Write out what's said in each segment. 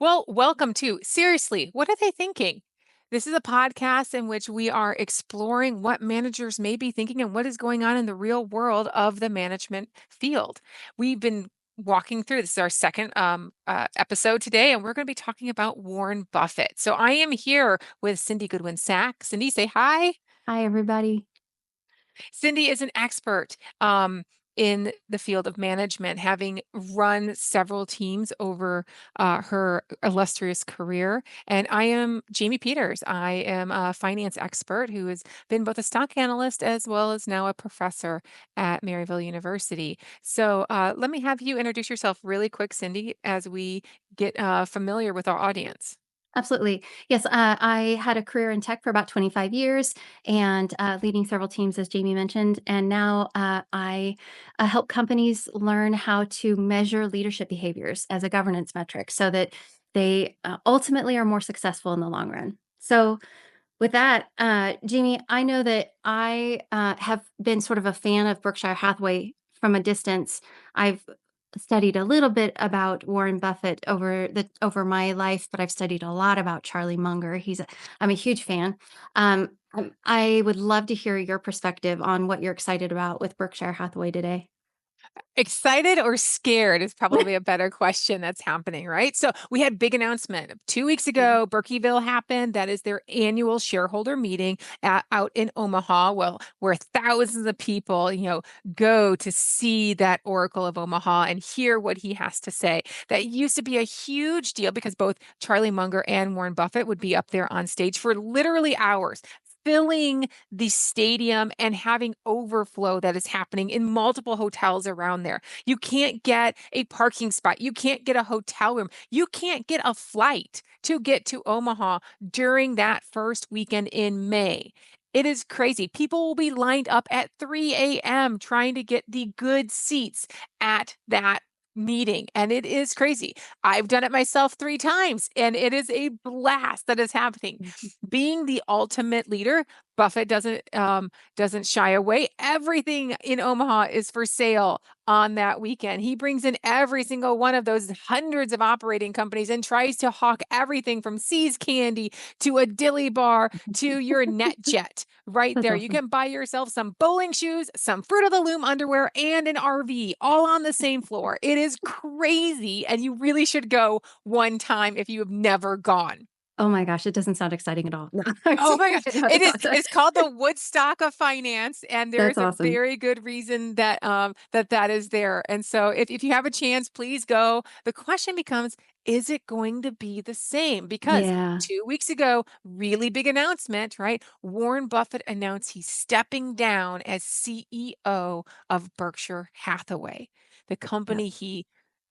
Well, welcome to Seriously, What Are They Thinking? This is a podcast in which we are exploring what managers may be thinking and what is going on in the real world of the management field. We've been walking through, this is our second episode today, and we're going to be talking about Warren Buffett. So I am here with Cindy Goodwin Sachs. Cindy, say hi. Hi, everybody. Cindy is an expert in the field of management, having run several teams over her illustrious career. And I am Jaime Peters. I am a finance expert who has been both a stock analyst as well as now a professor at Maryville University. So let me have you introduce yourself really quick, Cindy, as we get familiar with our audience. Absolutely. Yes, I had a career in tech for about 25 years and leading several teams, as Jamie mentioned. And now I help companies learn how to measure leadership behaviors as a governance metric so that they ultimately are more successful in the long run. So, with that, Jamie, I know that I have been sort of a fan of Berkshire Hathaway from a distance. I've studied a little bit about Warren Buffett over my life, but I've studied a lot about Charlie Munger. I'm a huge fan. I would love to hear your perspective on what you're excited about with Berkshire Hathaway today. Excited or scared is probably a better question that's happening, right? So we had big announcement 2 weeks Mhm. ago. Berkeyville happened. That is their annual shareholder meeting out in Omaha. Well, where thousands of people, go to see that Oracle of Omaha and hear what he has to say. That used to be a huge deal because both Charlie Munger and Warren Buffett would be up there on stage for literally hours, filling the stadium and having overflow that is happening in multiple hotels around there. You can't get a parking spot. You can't get a hotel room. You can't get a flight to get to Omaha during that first weekend in May. It is crazy. People will be lined up at 3 a.m. trying to get the good seats at that meeting. And it is crazy. I've done it myself 3 times, and it is a blast that is happening. Being the ultimate leader, Buffett doesn't shy away. Everything in Omaha is for sale on that weekend. He brings in every single one of those hundreds of operating companies and tries to hawk everything from See's Candy to a dilly bar to your NetJet right That's there. You awesome. can buy yourself some bowling shoes, some Fruit of the Loom underwear, and an RV all on the same floor. It is crazy, and you really should go one time if you have never gone. Oh my gosh, it doesn't sound exciting at all. No, I'm Oh just my gosh. kidding. No, It it's is, awesome. it's called the Woodstock of finance, and there That's is a awesome. very good reason that that is there. And so if you have a chance, please go. The question becomes, is it going to be the same? Because Yeah. 2 weeks ago, really big announcement, right? Warren Buffett announced he's stepping down as CEO of Berkshire Hathaway, the Yep. company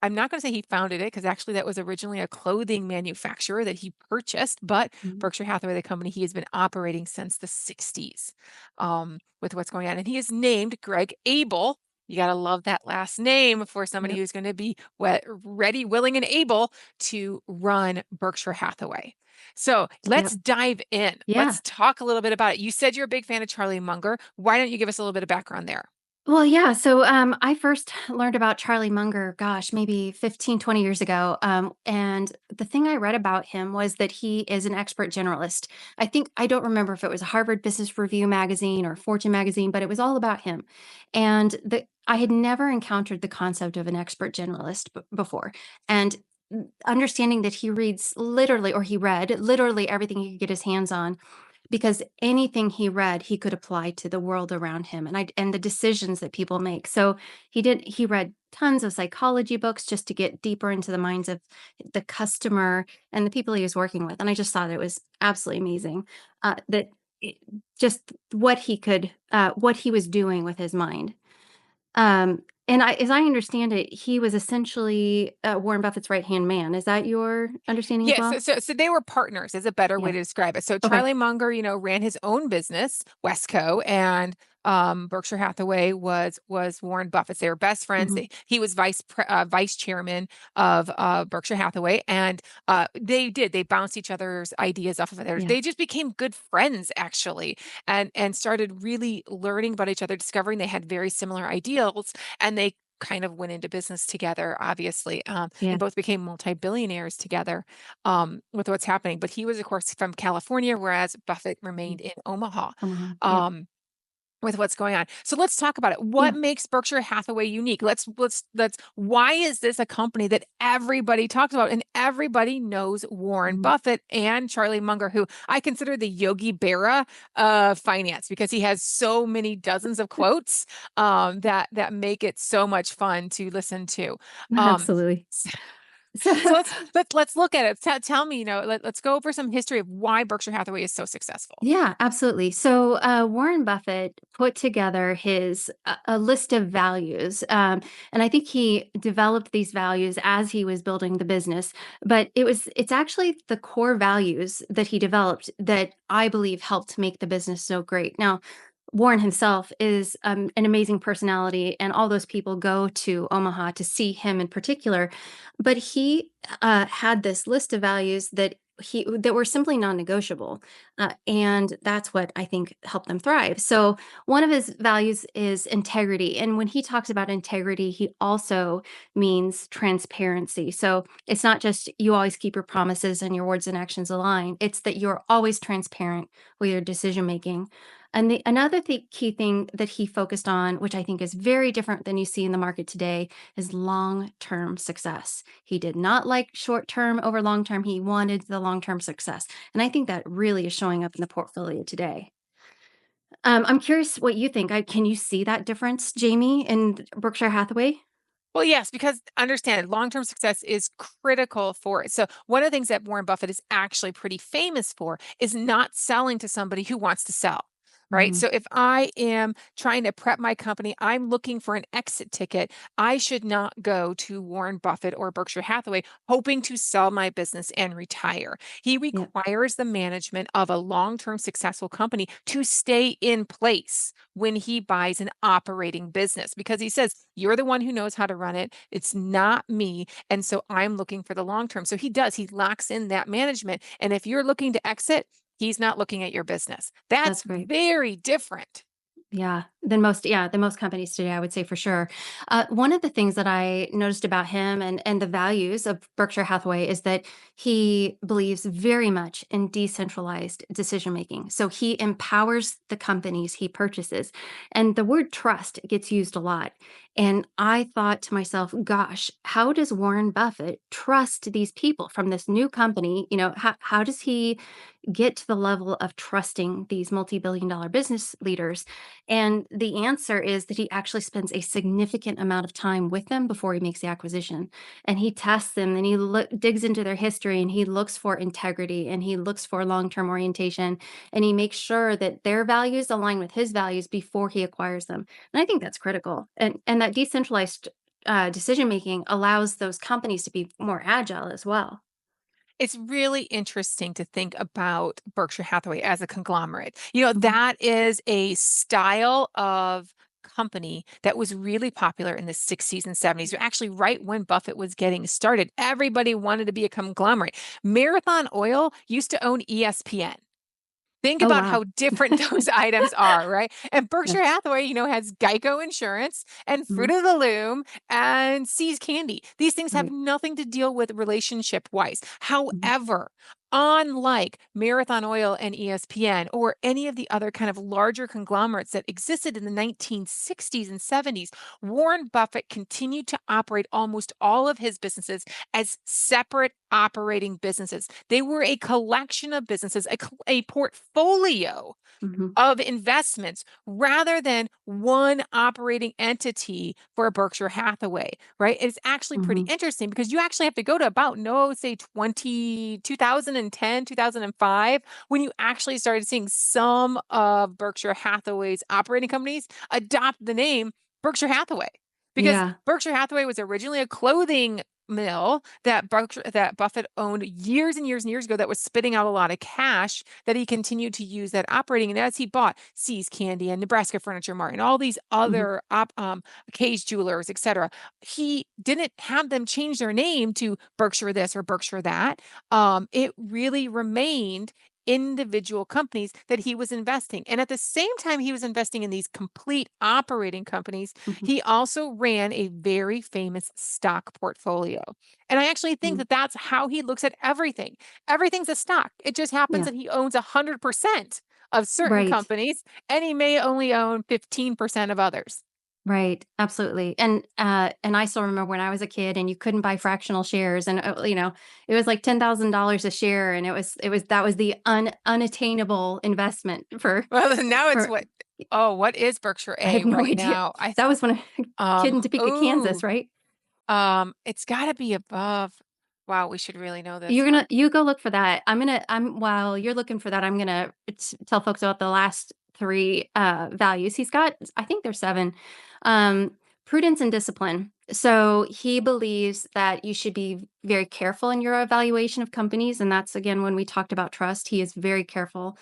I'm not going to say he founded it because actually that was originally a clothing manufacturer that he purchased, but Mhm. Berkshire Hathaway, the company, he has been operating since the 60s with what's going on. And he has named Greg Abel. You got to love that last name for somebody Yep. who's going to be ready, willing, and able to run Berkshire Hathaway. So let's Yep. dive in. Yeah. Let's talk a little bit about it. You said you're a big fan of Charlie Munger. Why don't you give us a little bit of background there? Well, yeah. So I first learned about Charlie Munger, gosh, maybe 15, 20 years ago. And the thing I read about him was that he is an expert generalist. I don't remember if it was a Harvard Business Review magazine or Fortune magazine, but it was all about him. I had never encountered the concept of an expert generalist before. And understanding that he reads literally, or he read literally everything he could get his hands on because anything he read he could apply to the world around him and the decisions that people make. So he read tons of psychology books just to get deeper into the minds of the customer and the people he was working with, and I just thought it was absolutely amazing that it, just what he was doing with his mind. As I understand it, he was essentially Warren Buffett's right hand man. Is that your understanding as Yes, well? so they were partners is a better way Yeah. to describe it. So Okay. Charlie Munger, ran his own business, Westco, and Berkshire Hathaway was Warren Buffett's. They were best friends. Hmm. He was vice chairman of Berkshire Hathaway, and they bounced each other's ideas off of it. Yeah. They just became good friends actually, and started really learning about each other, discovering they had very similar ideals, and they kind of went into business together, obviously. They Yeah. both became multi-billionaires together with what's happening. But he was, of course, from California, whereas Buffett Mm. remained in Omaha. Omaha. Yep. Um, with what's going on. So let's talk about it. What Yeah. makes Berkshire Hathaway unique? Let's why is this a company that everybody talks about and everybody knows Warren Mhm. Buffett and Charlie Munger, who I consider the Yogi Berra of finance because he has so many dozens of quotes that make it so much fun to listen to. Um, Absolutely. so, So so let's look at it. Tell me, let's go over some history of why Berkshire Hathaway is so successful. yeah, absolutely. So Warren Buffett put together his a list of values, and I think he developed these values as he was building the business. But it's actually the core values that he developed that I believe helped make the business so great. Now, Warren himself is an amazing personality, and all those people go to Omaha to see him in particular. But he had this list of values that were simply non-negotiable, and that's what I think helped them thrive. So one of his values is integrity, and when he talks about integrity, he also means transparency. So it's not just you always keep your promises and your words and actions align. It's that you're always transparent with your decision making. And another key thing that he focused on, which I think is very different than you see in the market today, is long term success. He did not like short term over long term. He wanted the long term success. And I think that really is showing up in the portfolio today. I'm curious what you think. Can you see that difference, Jamie, in Berkshire Hathaway? Well, yes, because understand long-term success is critical for it. So one of the things that Warren Buffett is actually pretty famous for is not selling to somebody who wants to sell. Right. Hmm. So if I am trying to prep my company, I'm looking for an exit ticket. I should not go to Warren Buffett or Berkshire Hathaway hoping to sell my business and retire. He Yeah, requires the management of a long term successful company to stay in place when he buys an operating business because he says, you're the one who knows how to run it. It's not me. And so I'm looking for the long term. So he locks in that management. And if you're looking to exit, he's not looking at your business. That's that's great. very different. Than most companies today, I would say for sure. One of the things that I noticed about him and the values of Berkshire Hathaway is that he believes very much in decentralized decision making. So he empowers the companies he purchases, and the word trust gets used a lot. And I thought to myself, gosh, how does Warren Buffett trust these people from this new company? How does he get to the level of trusting these multi-billion-dollar business leaders? And the answer is that he actually spends a significant amount of time with them before he makes the acquisition. And he tests them and he digs into their history and he looks for integrity and he looks for long term orientation and he makes sure that their values align with his values before he acquires them. And I think that's critical. And that decentralized decision making allows those companies to be more agile as well. It's really interesting to think about Berkshire Hathaway as a conglomerate. Mhm. That is a style of company that was really popular in the 60s and 70s. Actually, right when Buffett was getting started, everybody wanted to be a conglomerate. Marathon Oil used to own ESPN. Think Oh, about wow. how different those items are, right? And Yeah. Berkshire Hathaway, has Geico Insurance and Fruit Mhm. of the Loom and See's Candy. These things have Right. nothing to deal with relationship wise. Mhm. However, unlike Marathon Oil and ESPN or any of the other kind of larger conglomerates that existed in the 1960s and 70s, Warren Buffett continued to operate almost all of his businesses as separate operating businesses. They were a collection of businesses, a portfolio Mhm. of investments rather than one operating entity for Berkshire Hathaway, right? It's actually pretty Mhm. interesting because you actually have to go to about, no, say 2010, 2005, when you actually started seeing some of Berkshire Hathaway's operating companies adopt the name Berkshire Hathaway. Because Yeah. Berkshire Hathaway was originally a clothing mill that Buffett owned years and years and years ago that was spitting out a lot of cash that he continued to use that operating. And as he bought See's Candy and Nebraska Furniture Mart and all these Mhm. other Cage Jewelers, etc., he didn't have them change their name to Berkshire this or Berkshire that. It really remained individual companies that he was investing. And at the same time he was investing in these complete operating companies, Mhm. he also ran a very famous stock portfolio. And I actually think Mm. that that's how he looks at everything. Everything's a stock. It just happens Yeah. that he owns 100% of certain Right. companies and he may only own 15% of others. Right, absolutely, and I still remember when I was a kid and you couldn't buy fractional shares and, it was like $10,000 a share and it was that was the unattainable investment for Well, now it's for what? Oh, what is Berkshire I A have no right idea. now? That was when I kid in Topeka, Oh, Kansas, right? it's gotta be above. Wow, we should really know this. You go look for that. I'm while you're looking for that, I'm gonna tell folks about the last 3, values. He's got I think there's 7. Um, Prudence and discipline. So, he believes that you should be very careful in your evaluation of companies, and that's, again, when we talked about trust, he is very careful,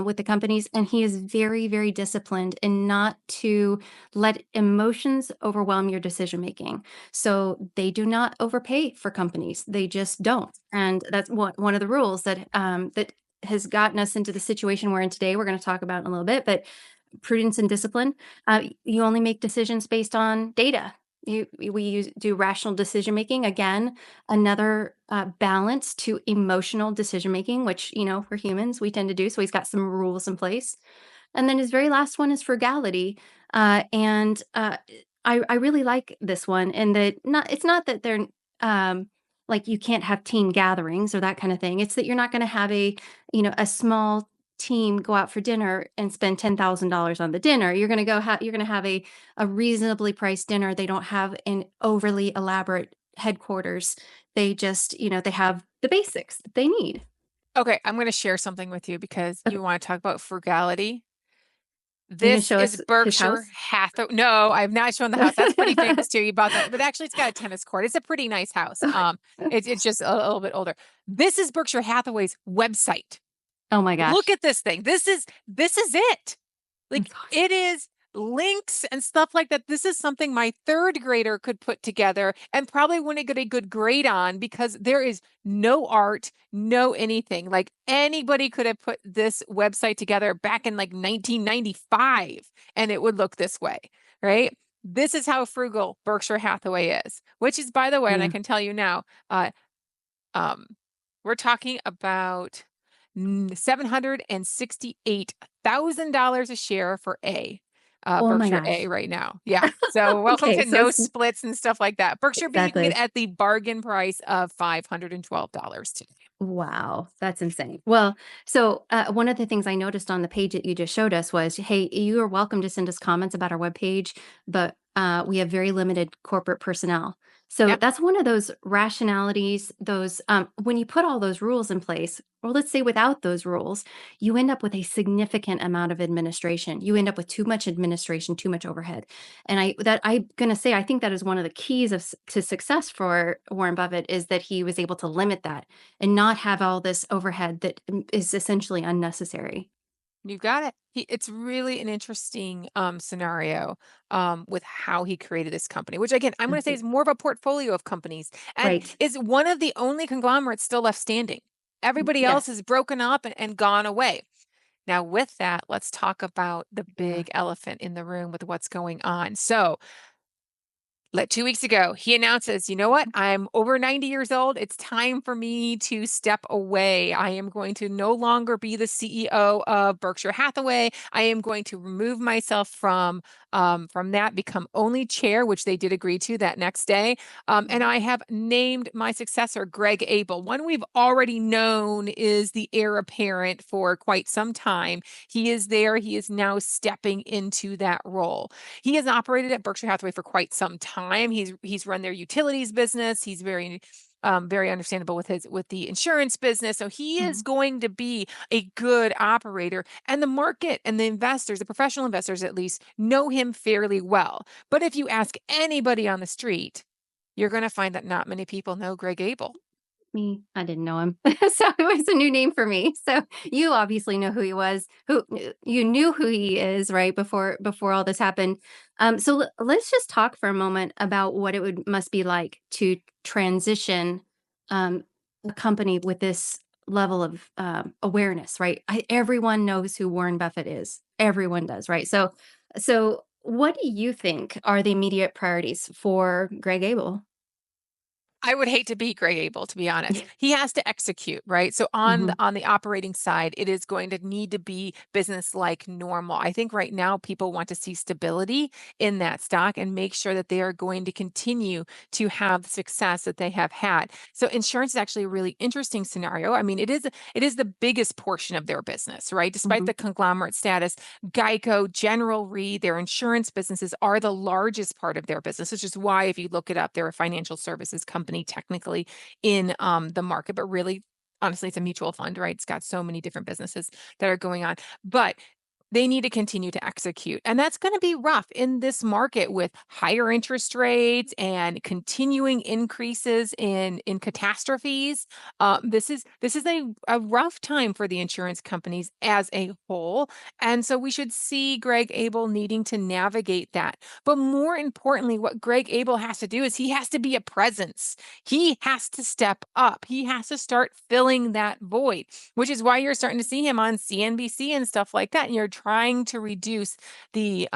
with the companies, and he is very, very disciplined in not to let emotions overwhelm your decision making. So they do not overpay for companies. They just don't. And that's one of the rules that has gotten us into the situation we're in today. We're going to talk about in a little bit, but prudence and discipline. You only make decisions based on data. Do rational decision making. Again, another balance to emotional decision making, which for humans we tend to do. So he's got some rules in place. And then his very last one is frugality. And I really like this one, and that not it's not that they're like you can't have team gatherings or that kind of thing. It's that you're not going to have a small team go out for dinner and spend $10,000 on the dinner. You're going to have a reasonably priced dinner. They don't have an overly elaborate headquarters. They just, they have the basics that they need. Okay, I'm gonna share something with you because Okay. you wanna talk about frugality. Are you going to This show is us his Berkshire house? Hathaway. No, I've not shown the house. That's pretty famous too. You bought that, but actually, it's got a tennis court. It's a pretty nice house. It's just a little bit older. This is Berkshire Hathaway's website. Oh my Look gosh. at this thing. This is it. Like That's awesome. it is links and stuff like that. This is something my third grader could put together and probably wouldn't get a good grade on because there is no art, no anything. Like anybody could have put this website together back in like 1995 and it would look this way, right? This is how frugal Berkshire Hathaway is, which is, by the way, and I Yeah. can tell you now, um, we're talking about $768,000 a share for Oh my Berkshire A gosh. right now. Yeah. So welcome Okay, to so no it's splits and stuff like that. Berkshire B, you can get exactly. at the bargain price of $512 today. Wow, that's insane. Well, so one of the things I noticed on the page that you just showed us was, hey, you are welcome to send us comments about our webpage, but we have very limited corporate personnel. So Yeah. that's one of those rationalities, those when you put all those rules in place, or let's say without those rules, you end up with a significant amount of administration. You end up with too much administration, too much overhead. And I'm gonna say I think that is one of the keys to success for Warren Buffett is that he was able to limit that and not have all this overhead that is essentially unnecessary. You got it. It's really an interesting scenario with how he created this company, which again, I'm going to say is more of a portfolio of companies and Right. is one of the only conglomerates still left standing. Everybody else Yes. is broken up and gone away. Now, with that, let's talk about the Yeah. big elephant in the room with what's going on. So, 2 weeks ago, he announces, you know what? I'm over 90 years old. It's time for me to step away. I am going to no longer be the CEO of Berkshire Hathaway. I am going to remove myself from that, become only chair, which they did agree to that next day. And Mhm. I have named my successor, Greg Abel. One we've already known is the heir apparent for quite some time. He is there. He is now stepping into that role. He has operated at Berkshire Hathaway for quite some time. He's run their utilities business. He's very understandable with the insurance business. So he is Mhm. going to be a good operator. And the market and the investors, the professional investors at least, know him fairly well. But if you ask anybody on the street, you're going to find that not many people know Greg Abel. Me, I didn't know him. So it was a new name for me. So you obviously know who he was, who you knew who he is, right? Before all this happened. So let's just talk for a moment about what it would must be like to transition um a company with this level of awareness, right? Everyone knows who Warren Buffett is. Everyone does, right? So what do you think are the immediate priorities for Greg Abel? I would hate to be Greg Abel, to be honest. Yeah. He has to execute, right? So Hmm. on the operating side, it is going to need to be business like normal. I think right now people want to see stability in that stock and make sure that they are going to continue to have the success that they have had. So insurance is actually a really interesting scenario. I mean, it is the biggest portion of their business, right? Despite Hmm. the conglomerate status, Geico, General Re, their insurance businesses are the largest part of their business, which is why if you look it up, they're a financial services company technically in the market, but really, honestly, it's a mutual fund, right? It's got so many different businesses that are going on. But they need to continue to execute. And that's going to be rough in this market with higher interest rates and continuing increases in catastrophes. This is a rough time for the insurance companies as a whole. And so we should see Greg Abel needing to navigate that. But more importantly, what Greg Abel has to do is he has to be a presence. He has to step up. He has to start filling that void, which is why you're starting to see him on CNBC and stuff like that. And you're trying to reduce the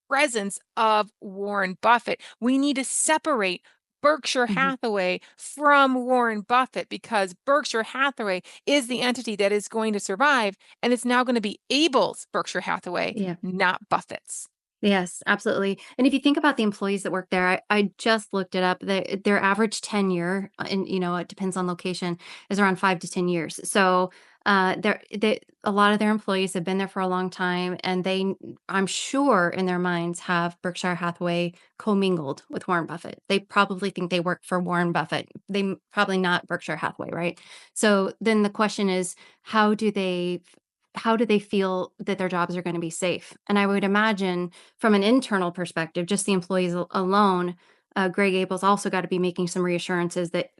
presence of Warren Buffett. We need to separate Berkshire Hmm. Hathaway from Warren Buffett because Berkshire Hathaway is the entity that is going to survive, and it's now going to be Abel's Berkshire Hathaway, Yeah. not Buffett's. Yes, absolutely. And if you think about the employees that work there, I just looked it up. Their average tenure, and it depends on location, is around 5 to 10 years. So a lot of their employees have been there for a long time, and I'm sure, in their minds have Berkshire Hathaway commingled with Warren Buffett. They probably think they work for Warren Buffett. Probably not Berkshire Hathaway, right? So then the question is, how do they how do they feel that their jobs are going to be safe? And I would imagine from an internal perspective, just the employees alone, Greg Abel's also got to be making some reassurances that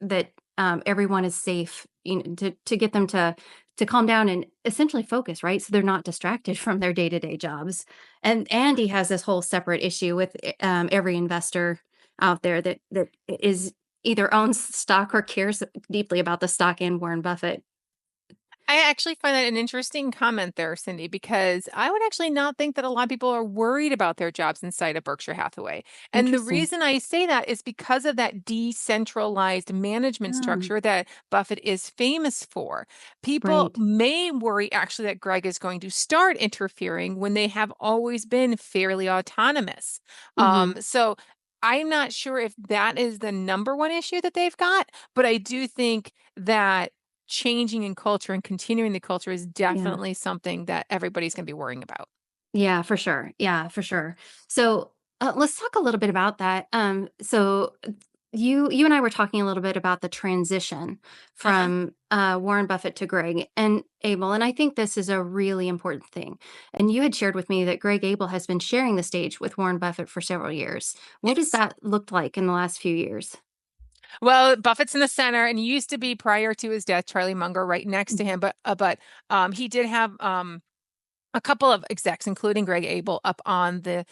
everyone is safe, to get them to calm down and essentially focus, right? So they're not distracted from their day to day jobs. And he has this whole separate issue with every investor out there that is either owns stock or cares deeply about the stock and Warren Buffett. I actually find that an interesting comment there, Cindy, because I would actually not think that a lot of people are worried about their jobs inside of Berkshire Hathaway. And the Interesting. reason I say that is because of that decentralized management Oh, structure that Buffett is famous for. People right. may worry actually that Greg is going to start interfering when they have always been fairly autonomous. Hmm. So I'm not sure if that is the number one issue that they've got, but I do think that changing in culture and continuing the culture is Yeah. definitely something that everybody's gonna be worrying about. Yeah, for sure. Yeah, for sure. So let's talk a little bit about that. You and I were talking a little bit about the transition Uh-huh. from Warren Buffett to Greg and Abel, and I think this is a really important thing. And you had shared with me that Greg Abel has been sharing the stage with Warren Buffett for several years. What has Yes. that looked like in the last few years? Well, Buffett's in the center, and he used to be prior to his death, Charlie Munger right next to him, but he did have, a couple of execs, including Greg Abel, up on the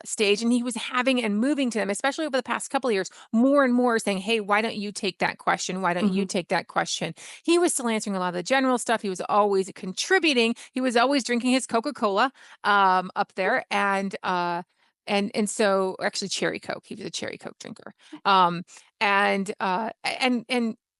stage, and he was having and moving to them, especially over the past couple of years, more and more saying, "Hey, why don't you take that question? Why don't you Hmm. take that question?" He was still answering a lot of the general stuff. He was always contributing. He was always drinking his Coca-Cola up there, and so actually cherry Coke. He was a cherry Coke drinker. Um,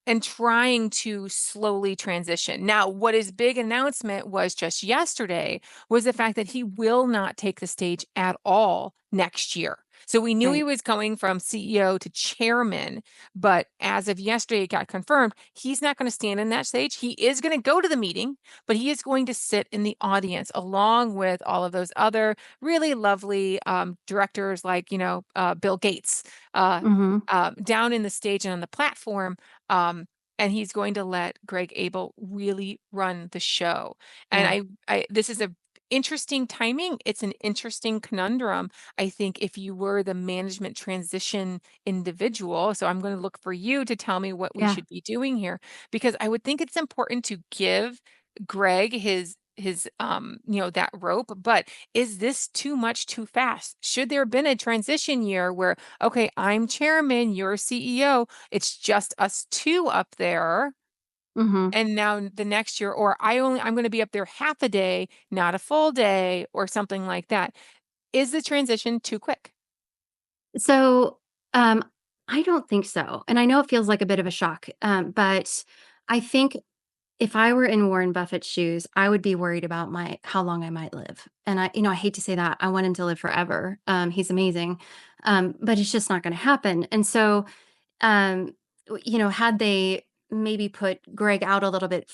and trying to slowly transition. Now, what his big announcement was just yesterday was the fact that he will not take the stage at all next year. So we knew he Right. was going from CEO to chairman, but as of yesterday, it got confirmed he's not going to stand in that stage. He is going to go to the meeting, but he is going to sit in the audience along with all of those other really lovely directors like, Bill Gates uh, Hmm. down in the stage and on the platform. Um, and he's going to let Greg Abel really run the show. And Yeah. this is a interesting timing. It's an interesting conundrum. I think if you were the management transition individual, so I'm going to look for you to tell me what we Yeah. should be doing here, because I would think it's important to give Greg his that rope, but is this too much too fast? Should there have been a transition year where, okay, I'm chairman, you're CEO, it's just us two up there, Mhm. and now the next year, or I'm going to be up there half a day, not a full day, or something like that. Is the transition too quick? So, um, I don't think so, and I know it feels like a bit of a shock, but I think if I were in Warren Buffett's shoes, I would be worried about my how long I might live, and I hate to say that, I want him to live forever, he's amazing, but it's just not gonna happen, and so, had they maybe put Greg out a little bit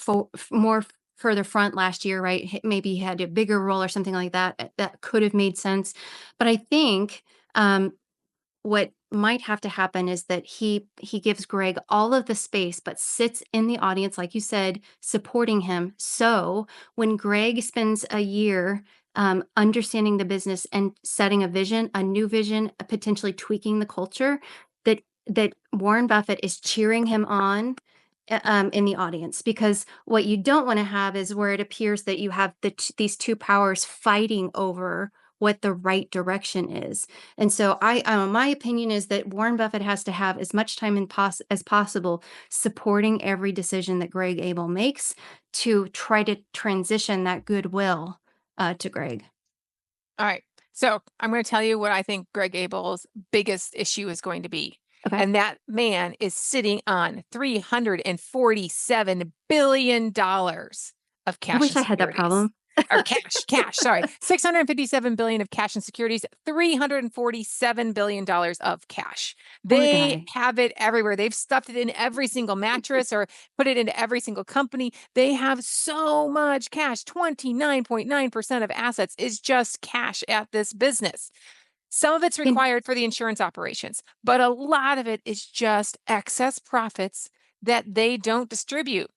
more further front last year, right? Maybe he had a bigger role or something like that. That could have made sense. But I think what might have to happen is that he gives Greg all of the space, but sits in the audience, like you said, supporting him. So when Greg spends a year understanding the business and setting a new vision, potentially tweaking the culture, that Warren Buffett is cheering him on in the audience. Because what you don't want to have is where it appears that you have these two powers fighting over what the right direction is. And so my opinion is that Warren Buffett has to have as much time as possible supporting every decision that Greg Abel makes to try to transition that goodwill to Greg. All right. So I'm going to tell you what I think Greg Abel's biggest issue is going to be. Okay. And that man is sitting on $347 billion of I cash wish and I had that securities. problem. Or cash, sorry. 657 billion of cash and securities, $347 billion of cash. Poor They guy. have it everywhere. They've stuffed it in every single mattress or put it into every single company. They have so much cash. 29.9% of assets is just cash at this business. Some of it's And required for the insurance operations, but a lot of it is just excess profits that they don't distribute.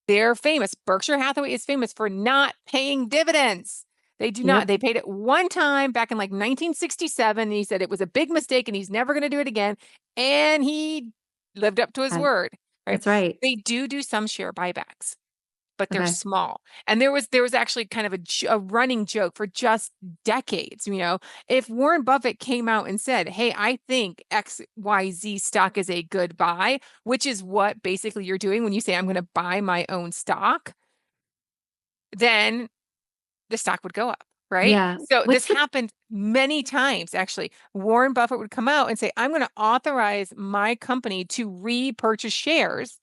They're famous. Berkshire Hathaway is famous for not paying dividends. They do not. yep. They paid it one time back in like 1967. And he said it was a big mistake and he's never going to do it again. And he lived up to his I, word, right? that's right. They do some share buybacks, but they're Okay. small. And there was actually kind of a running joke for just decades. If Warren Buffett came out and said, "Hey, I think XYZ stock is a good buy," which is what basically you're doing when you say, "I'm going to buy my own stock," then the stock would go up, right? Yeah. So this What's the happened many times, actually. Warren Buffett would come out and say, "I'm going to authorize my company to repurchase shares."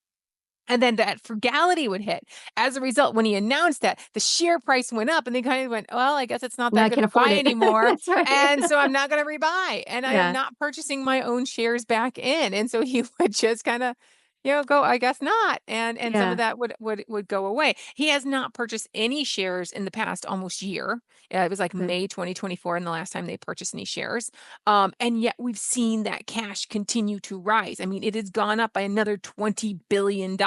And then that frugality would hit. As a result, when he announced that, the share price went up and they kind of went, well, I guess it's not now that I good can of a afford buy it. anymore. That's right. And so I'm not going to rebuy. And I am Yeah. not purchasing my own shares back in. And so he would just kind of, go, I guess not. And some of Yeah. that would go away. He has not purchased any shares in the past almost year. It was like Okay. May 2024 and the last time they purchased any shares. And yet we've seen that cash continue to rise. I mean, it has gone up by another $20 billion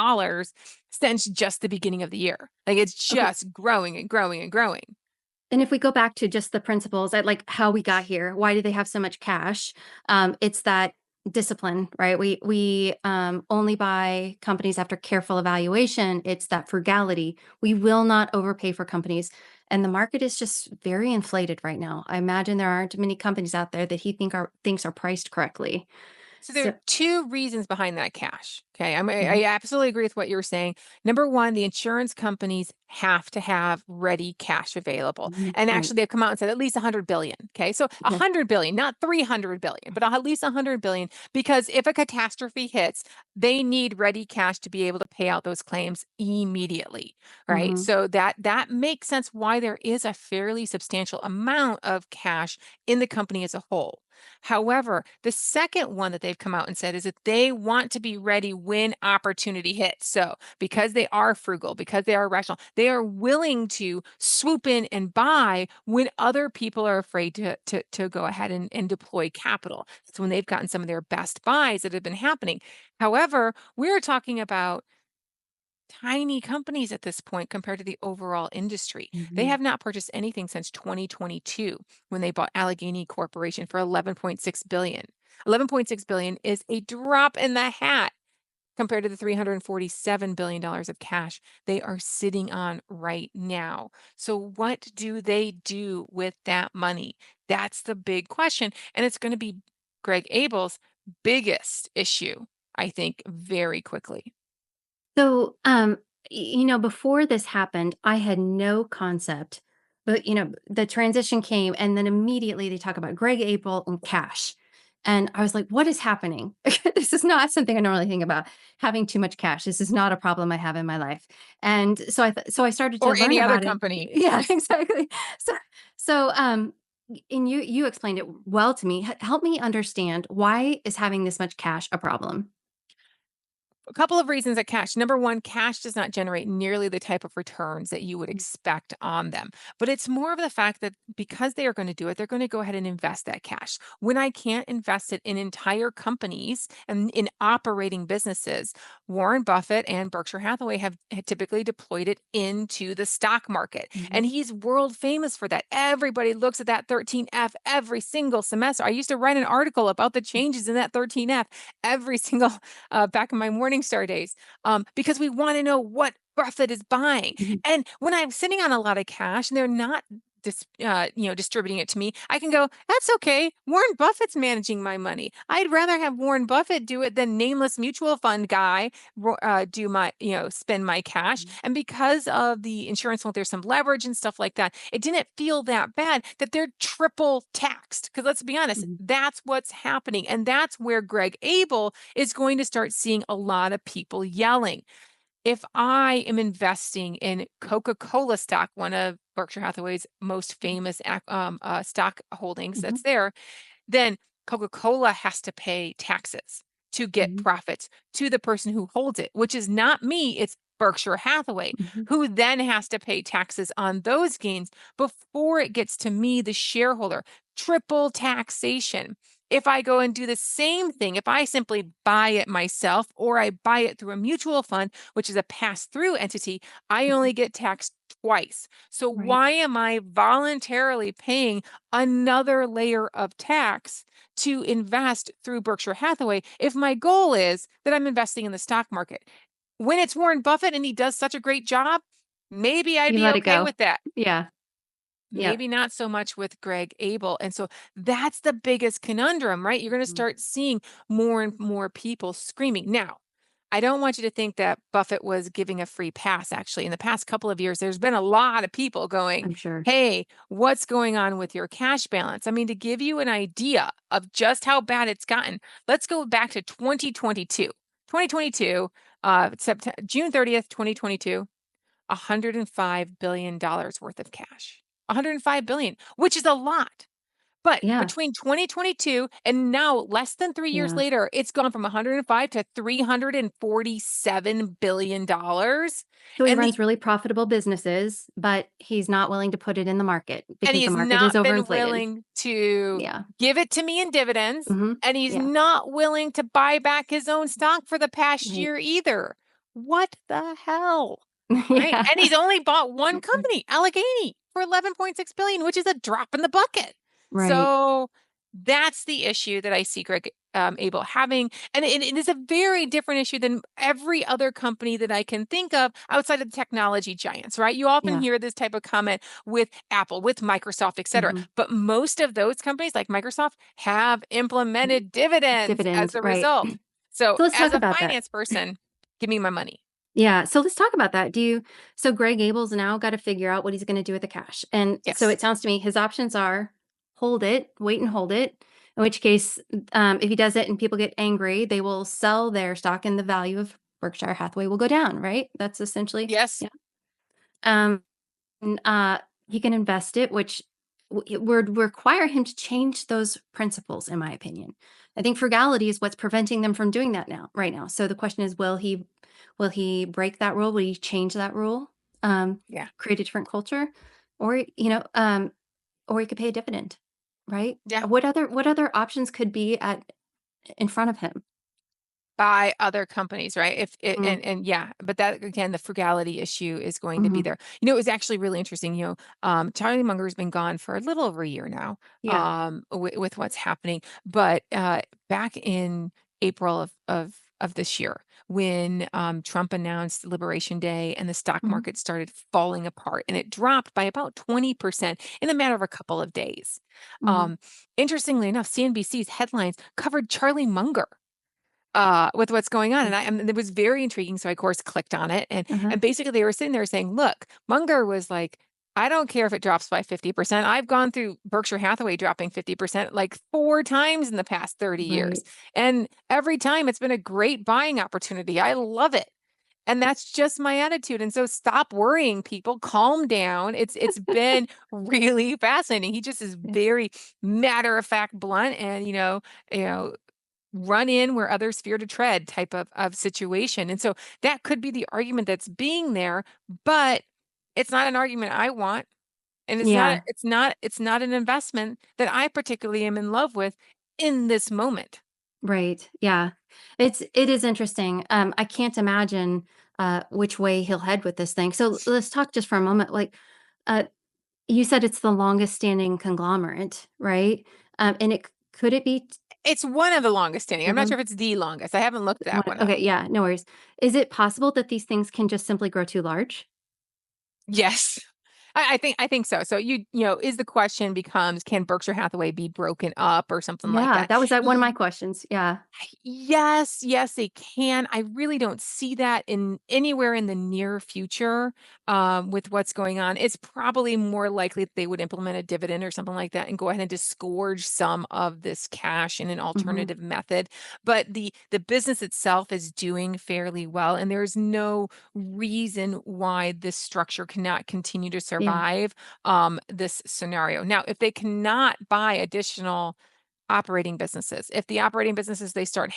since just the beginning of the year. Like it's Okay. just growing and growing and growing. And if we go back to just the principles, I like how we got here. Why do they have so much cash? It's that discipline, right? We only buy companies after careful evaluation. It's that frugality. We will not overpay for companies, and the market is just very inflated right now. I imagine there aren't many companies out there that he thinks are priced correctly. So there So, are two reasons behind that cash. Okay. I mhm, absolutely agree with what you were saying. Number one, the insurance companies have to have ready cash available. And right? actually they've come out and said at least 100 billion. Okay. So Okay. 100 billion, not 300 billion, but at least 100 billion, because if a catastrophe hits, they need ready cash to be able to pay out those claims immediately. Right. Hmm. So that makes sense why there is a fairly substantial amount of cash in the company as a whole. However, the second one that they've come out and said is that they want to be ready when opportunity hits. So, because they are frugal, because they are rational, they are willing to swoop in and buy when other people are afraid to go ahead and deploy capital. That's when they've gotten some of their best buys that have been happening. However, we're talking about tiny companies at this point compared to the overall industry. They Hmm. have not purchased anything since 2022 when they bought Allegheny Corporation for 11.6 billion. 11.6 billion is a drop in the hat compared to the $347 billion of cash they are sitting on right now. So, what do they do with that money? That's the big question. And it's going to be Greg Abel's biggest issue, I think, very quickly. So, before this happened, I had no concept, but the transition came, and then immediately they talk about Greg Abel and cash. And I was like, what is happening? This is not something I normally think about. Having too much cash. This is not a problem I have in my life. And so I started to Or learn any other about it. company. Yeah, exactly. So and you explained it well to me. Help me understand, why is having this much cash a problem? A couple of reasons that cash. Number one, cash does not generate nearly the type of returns that you would Mm, expect on them. But it's more of the fact that because they are going to do it, they're going to go ahead and invest that cash. When I can't invest it in entire companies and in operating businesses, Warren Buffett and Berkshire Hathaway have typically deployed it into the stock market. And mhm, he's world famous for that. Everybody looks at that 13F every single semester. I used to write an article about the changes in that 13F every single back in my Morningstar days, because we want to know what Buffett is buying. mhm, And when I'm sitting on a lot of cash and they're not distributing it to me, I can go, that's okay. Warren Buffett's managing my money. I'd rather have Warren Buffett do it than nameless mutual fund guy do my, spend my cash. mhm, And because of the insurance, well, there's some leverage and stuff like that. It didn't feel that bad that they're triple taxed. Because let's be honest, mhm, that's what's happening. And that's where Greg Abel is going to start seeing a lot of people yelling. If I am investing in Coca-Cola stock, one of Berkshire Hathaway's most famous stock holdings mhm, that's there, then Coca-Cola has to pay taxes to get mhm, profits to the person who holds it, which is not me, it's Berkshire Hathaway, mhm, who then has to pay taxes on those gains before it gets to me, the shareholder. Triple taxation. If I go and do the same thing, if I simply buy it myself or I buy it through a mutual fund, which is a pass through entity, I mhm. only get taxed twice. So Right. why am I voluntarily paying another layer of tax to invest through Berkshire Hathaway if my goal is that I'm investing in the stock market? When it's Warren Buffett and he does such a great job, maybe I'd You be let it okay go. with that. Yeah. Yep. Maybe not so much with Greg Abel. And so that's the biggest conundrum, right? You're going to Mhm. start seeing more and more people screaming. Now, I don't want you to think that Buffett was giving a free pass. Actually, in the past couple of years, there's been a lot of people going, I'm sure. hey, what's going on with your cash balance? I mean, to give you an idea of just how bad it's gotten, let's go back to 2022. 2022, June 30th, 2022. $105 billion worth of cash. 105 billion, which is a lot. But Yeah. between 2022 and now, less than 3 years Yeah. later, it's gone from 105 to $347 billion. So he And the runs really profitable businesses, but he's not willing to put it in the market and he because the has market is not been overinflated. willing to Yeah. give it to me in dividends, Mhm. and he's Yeah. not willing to buy back his own stock for the past Right. year either. What the hell? Right? Yeah. And he's only bought one Mhm. company, Allegheny, for 11.6 billion, which is a drop in the bucket. Right. So that's the issue that I see Greg Abel having. And it is a very different issue than every other company that I can think of outside of the technology giants, right? You often Yeah. hear this type of comment with Apple, with Microsoft, et cetera. Mhm. But most of those companies, like Microsoft, have Mhm. implemented dividends as Dividends, a right. result. So So let's as talk a about that. finance person, give me my money. Yeah, so let's talk about that. So Greg Abel's now got to figure out what he's going to do with the cash. And so Yes. it sounds to me his options are hold it, wait and hold it. In which case, if he does it and people get angry, they will sell their stock and the value of Berkshire Hathaway will go down, right? That's essentially, Yes. yeah. Um, and, he can invest it, which it would require him to change those principles, in my opinion. I think frugality is what's preventing them from doing that now, right now. So the question is, will he break that rule? Will he change that rule? Yeah. Create a different culture, or or he could pay a dividend, right? Yeah. What other options could be at in front of him? By other companies, right? If it, Mm, and yeah, but that again, the frugality issue is going to be mhm. there. It was actually really interesting. Charlie Munger's been gone for a little over a year now, Yeah. with what's happening. But back in April of of this year when Trump announced Liberation Day and the stock Mhm. market started falling apart and it dropped by about 20% in a matter of a couple of days. Mhm. Um, Interestingly enough, CNBC's headlines covered Charlie Munger with what's going on. And it was very intriguing. So I, of course, clicked on it. Uh-huh. And basically they were sitting there saying, look, Munger was like, I don't care if it drops by 50%. I've gone through Berkshire Hathaway dropping 50% like 4 times in the past 30 years. Right. And every time it's been a great buying opportunity. I love it. And that's just my attitude. And so stop worrying, people. Calm down. It's been really fascinating. He just is Yeah. very matter of fact, blunt, and you know, run in where others fear to tread type of situation. And so that could be the argument that's being there, but it's not an argument I want. And Yeah. it's not an investment that I particularly am in love with in this moment. Right. Yeah. It is interesting. I can't imagine which way he'll head with this thing. So let's talk just for a moment. Like, uh, you said it's the longest standing conglomerate, right? And could it be It's one of the longest standing. I'm not one? sure if it's the longest. I haven't looked that one up. Okay, yeah, no worries. Is it possible that these things can just simply grow too large? Yes. I think so. So is the question becomes, can Berkshire Hathaway be broken up or something like Yeah, that? that was one of my questions. Yeah. Yes, yes, they can. I really don't see that in anywhere in the near future with what's going on. It's probably more likely that they would implement a dividend or something like that and go ahead and disgorge some of this cash in an Mhm. alternative method. But the business itself is doing fairly well, and there's no reason why this structure cannot continue to Yeah. survive this scenario. Now, if they cannot buy additional operating businesses. If the operating businesses they start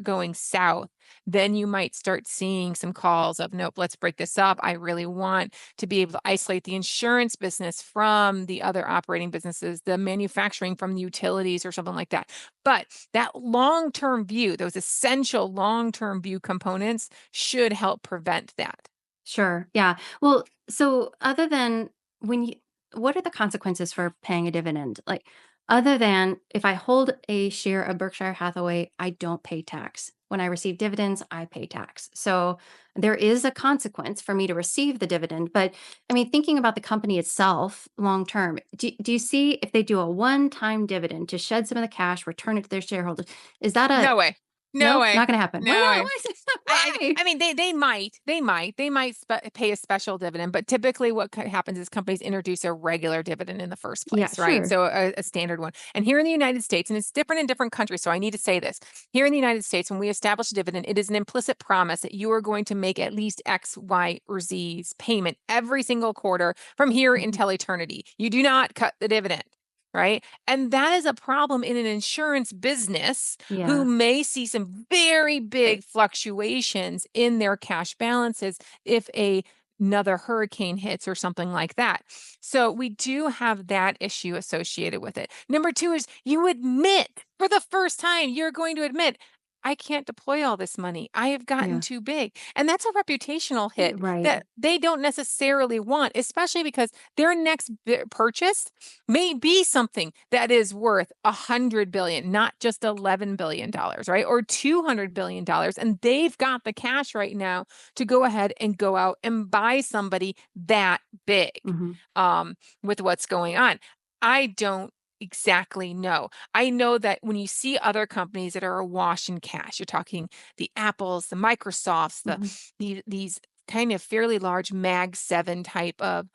going south, then you might start seeing some calls of, nope, let's break this up. I really want to be able to isolate the insurance business from the other operating businesses, the manufacturing from the utilities or something like that. But that long-term view, those essential long-term view components should help prevent that. Sure. Yeah. Well, so other than when you what are the consequences for paying a dividend? Like other than if I hold a share of Berkshire Hathaway, I don't pay tax. When I receive dividends, I pay tax. So there is a consequence for me to receive the dividend. But I mean, thinking about the company itself long term, do you see if they do a one time dividend to shed some of the cash, return it to their shareholders? Is that a No way. No no? way. Not going to happen. Why No not? way. Why is it? Why? I mean, they might pay a special dividend, but typically what happens is companies introduce a regular dividend in the first Yeah, place, right? sure. So a standard one. And here in the United States, and it's different in different countries, so I need to say this. Here in the United States, when we establish a dividend, it is an implicit promise that you are going to make at least X, Y, or Z's payment every single quarter from here Mhm. until eternity. You do not cut the dividend. Right. And that is a problem in an insurance business who Yeah. may see some very big fluctuations in their cash balances if another hurricane hits or something like that. So we do have that issue associated with it. Number two is you admit for the first time, you're going to admit, I can't deploy all this money. I have gotten Yeah. too big. And that's a reputational hit Right. that they don't necessarily want, especially because their next purchase may be something that is worth 100 billion, not just 11 billion dollars, right? Or 200 billion dollars, and they've got the cash right now to go ahead and go out and buy somebody that big Mhm. with what's going on. I don't exactly know. I know that when you see other companies that are awash in cash, you're talking the Apples, the Microsofts, Mhm. these kind of fairly large Mag 7 type of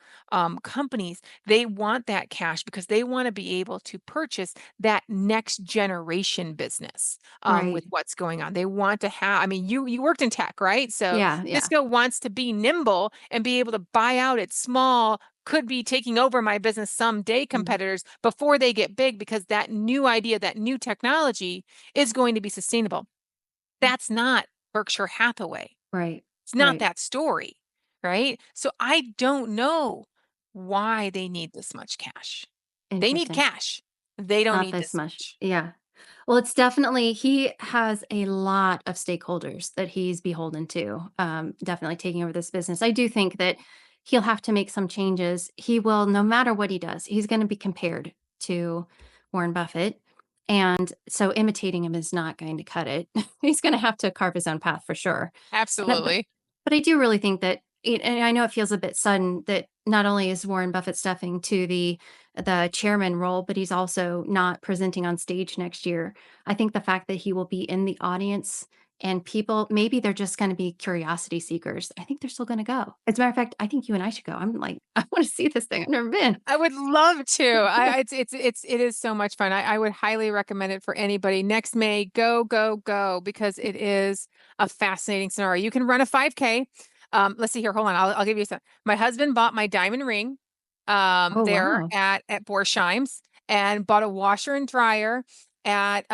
companies, they want that cash because they want to be able to purchase that next generation business with Right. what's going on. They want to have, I mean, you worked in tech, right? So Yeah, yeah. Cisco wants to be nimble and be able to buy out its small, could be taking over my business someday Mhm. competitors before they get big because that new idea, that new technology is going to be sustainable. Mm. That's not Berkshire Hathaway. Right. It's not Right. that story, right? So I don't know why they need this much cash. They need Interesting. cash. They don't Not need this this much. much. Yeah. Well, it's definitely he has a lot of stakeholders that he's beholden to, definitely taking over this business. I do think that he'll have to make some changes. He will, no matter what he does, he's gonna be compared to Warren Buffett, And so imitating him is not going to cut it. He's going to have to carve his own path for sure. But Absolutely. but I do really think that and I know it feels a bit sudden that not only is Warren Buffett stepping to the chairman role, but he's also not presenting on stage next year. I think the fact that he will be in the audience and people, maybe they're just going to be curiosity seekers. I think they're still going to go. As a matter of fact, I think you and I should go. I'm like, I want to see this thing. I've never been. I would love to. It is so much fun. I would highly recommend it for anybody. Next May, go, go, go, because it is a fascinating scenario. You can run a 5K. Let's see here. Hold on. I'll give you some. My husband bought my diamond ring Oh, there wow. at Borsheim's, and bought a washer and dryer at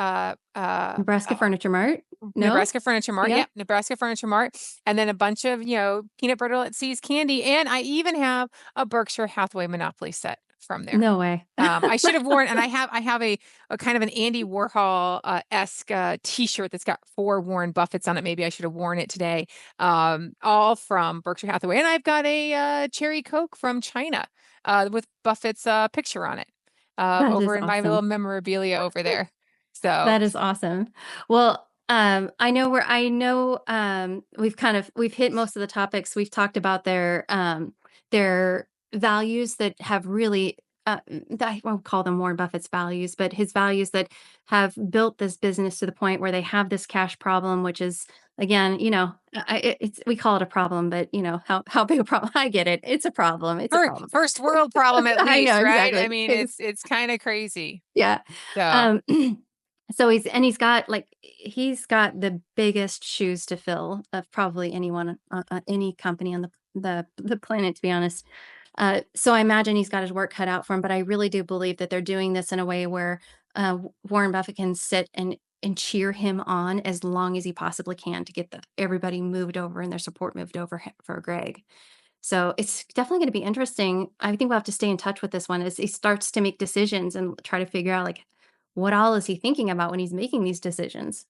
Nebraska Furniture Mart? No? Nebraska Furniture Mart. Yeah. Yep, Nebraska Furniture Mart. And then a bunch of, peanut butter at See's candy. And I even have a Berkshire Hathaway Monopoly set from there. No way. I should have worn, and I have a kind of an Andy Warhol esque t-shirt that's got 4 Warren Buffetts on it. Maybe I should have worn it today. All from Berkshire Hathaway. And I've got a cherry Coke from China with Buffett's picture on it That is over in my little awesome. memorabilia over there. So That is awesome. Well, I know, we've hit most of the topics. We've talked about their values that have really, I won't call them Warren Buffett's values, but his values that have built this business to the point where they have this cash problem, which is again, it's we call it a problem, but how big a problem? I get it. It's a problem. It's a problem. first world problem at I know least, right? I exactly. mean, it's kind of crazy. Yeah. So Um, so he's got the biggest shoes to fill of probably anyone, any company on the planet, to be honest. So I imagine he's got his work cut out for him, but I really do believe that they're doing this in a way where Warren Buffett can sit and cheer him on as long as he possibly can to get everybody moved over and their support moved over for Greg. So it's definitely going to be interesting. I think we'll have to stay in touch with this one as he starts to make decisions and try to figure out like what all is he thinking about when he's making these decisions.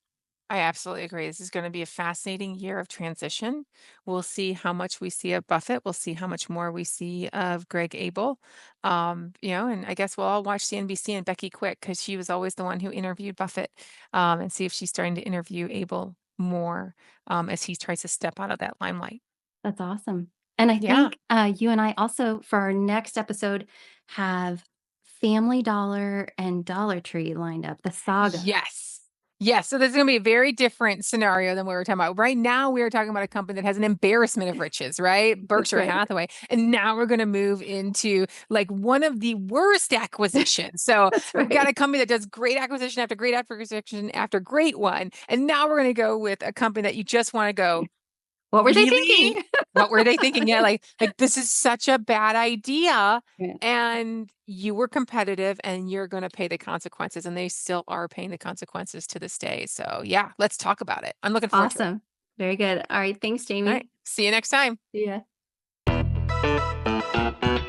I absolutely agree. This is going to be a fascinating year of transition. We'll see how much we see of Buffett. We'll see how much more we see of Greg Abel. And I guess we'll all watch CNBC and Becky Quick because she was always the one who interviewed Buffett, and see if she's starting to interview Abel more as he tries to step out of that limelight. That's awesome. And I Yeah. think you and I also for our next episode have Family Dollar and Dollar Tree lined up, the saga. Yes. Yes. So there's going to be a very different scenario than what we were talking about. Right now, we are talking about a company that has an embarrassment of riches, right? That's Berkshire right. Hathaway. And now we're going to move into like one of the worst acquisitions. So That's we've got right. a company that does great acquisition after great one. And now we're going to go with a company that you just want to go, What were they really? thinking? What were they thinking? Yeah, like this is such a bad idea. Yeah. And you were competitive and you're going to pay the consequences. And they still are paying the consequences to this day. So yeah, let's talk about it. I'm looking forward to it. Awesome. Very good. All right. Thanks, All Jamie. right. See you next time. See ya.